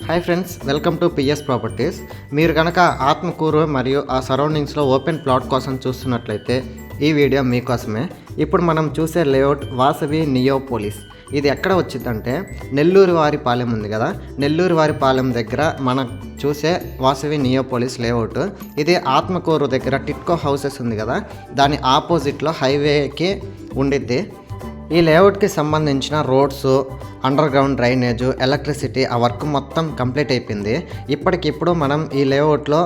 Hi friends, welcome to PS properties. మీరు కనుక ఆత్మకూరు మరియు ఆ సరౌండింగ్స్లో ఓపెన్ ప్లాట్ కోసం చూస్తున్నట్లయితే ఈ వీడియో మీకోసమే. ఇప్పుడు మనం చూసే లేఅవుట్ వాసవి నియోపోలిస్. ఇది ఎక్కడ వచ్చిందంటే నెల్లూరు వారిపాలెం ఉంది కదా, నెల్లూరు వారిపాలెం దగ్గర మనం చూసే వాసవి నియోపోలిస్ లేఅవుట్. ఇది ఆత్మకూరు దగ్గర టిట్కో హౌసెస్ ఉంది కదా, దాని ఆపోజిట్లో హైవేకి ఉండిద్ది. ఈ లేఅవుట్కి సంబంధించిన roads, under ground drainage, electricity ఆ వర్క్ మొత్తం కంప్లీట్ అయిపోయింది. ఇప్పటికిప్పుడు మనం ఈ లేఅవుట్లో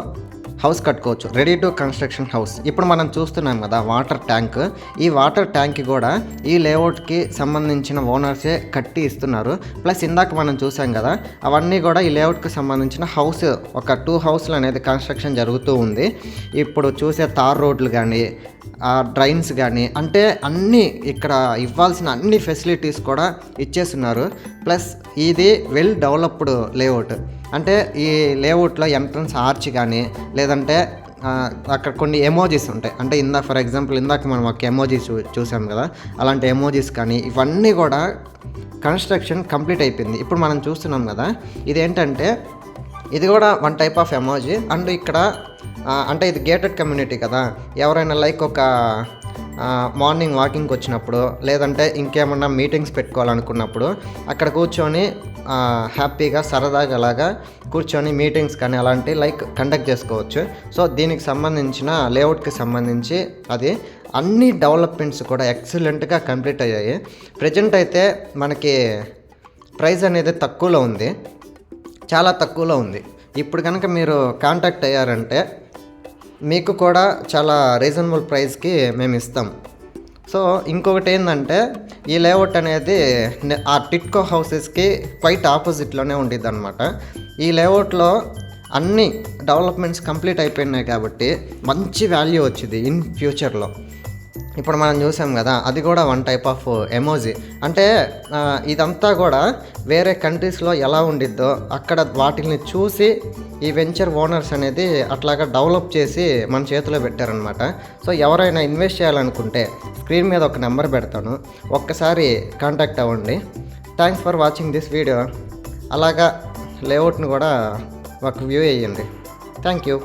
హౌస్ కట్టుకోవచ్చు, రెడీ టు కన్స్ట్రక్షన్ హౌస్. ఇప్పుడు మనం చూస్తున్నాం కదా వాటర్ ట్యాంక్. ఈ వాటర్ ట్యాంక్ కూడా ఈ లేఅవుట్కి సంబంధించిన ఓనర్సే కట్టి ఇస్తున్నారు. ప్లస్ ఇందాక మనం చూసాం కదా, అవన్నీ కూడా ఈ లేఅవుట్కి సంబంధించిన హౌస్, ఒక 2 హౌస్లు అనేది కన్స్ట్రక్షన్ జరుగుతూ ఉంది. ఇప్పుడు చూసే తార్ రోడ్లు కానీ, డ్రైన్స్ కానీ, అంటే అన్నీ ఇక్కడ ఇవ్వాల్సిన అన్ని ఫెసిలిటీస్ కూడా ఇచ్చేస్తున్నారు. ప్లస్ ఇది వెల్ డెవలప్డ్ లేఅవుట్. అంటే ఈ లేఅవుట్లో ఎంట్రన్స్ ఆర్చ్ కానీ, లేదంటే అక్కడ కొన్ని ఎమోజీస్ ఉంటాయి. అంటే ఫర్ ఎగ్జాంపుల్ ఇందాక మనం ఒక ఎమోజీ చూసాం కదా, అలాంటి ఎమోజీస్ కానీ ఇవన్నీ కూడా కన్స్ట్రక్షన్ కంప్లీట్ అయిపోయింది. ఇప్పుడు మనం చూస్తున్నాం కదా, ఇదేంటంటే ఇది కూడా one type of emoji. And ఇక్కడ అంటే ఇది గేటెడ్ కమ్యూనిటీ కదా, ఎవరైనా లైక్ ఒక మార్నింగ్ వాకింగ్కి వచ్చినప్పుడు, లేదంటే ఇంకేమన్నా మీటింగ్స్ పెట్టుకోవాలనుకున్నప్పుడు అక్కడ కూర్చొని హ్యాపీగా సరదాగా అలాగా కూర్చొని మీటింగ్స్ కానీ అలాంటి లైక్ కండక్ట్ చేసుకోవచ్చు. సో దీనికి సంబంధించిన లేఅవుట్కి సంబంధించి అది అన్ని డెవలప్మెంట్స్ కూడా ఎక్సలెంట్గా కంప్లీట్ అయ్యాయి. ప్రజెంట్ అయితే మనకి ప్రైస్ అనేది తక్కువలో ఉంది, చాలా తక్కువలో ఉంది. ఇప్పుడు కనుక మీరు కాంటాక్ట్ అయ్యారంటే మీకు కూడా చాలా రీజనబుల్ ప్రైస్కి మేము ఇస్తాం. సో ఇంకొకటి ఏంటంటే ఈ లేఅవుట్ అనేది ఆ టిట్కో హౌసెస్కి క్వైట్ ఆపోజిట్లోనే ఉండిద్ది అనమాట. ఈ లేఅవుట్లో అన్ని డెవలప్మెంట్స్ కంప్లీట్ అయిపోయినాయి కాబట్టి మంచి వాల్యూ వచ్చింది ఇన్ ఫ్యూచర్లో. ఇప్పుడు మనం చూసాం కదా, అది కూడా వన్ టైప్ ఆఫ్ ఎమోజీ. అంటే ఇదంతా కూడా వేరే కంట్రీస్లో ఎలా ఉండిద్దో అక్కడ వాటిని చూసి ఈ వెంచర్ ఓనర్స్ అనేది అట్లాగా డెవలప్ చేసి మన చేతిలో పెట్టారనమాట. సో ఎవరైనా ఇన్వెస్ట్ చేయాలనుకుంటే స్క్రీన్ మీద ఒక నెంబర్ పెడతాను, ఒక్కసారి కాంటాక్ట్ అవ్వండి. Thanks for watching this video. అలాగా లేఅవుట్ని కూడా ఒక వ్యూ వేయండి. Thank you.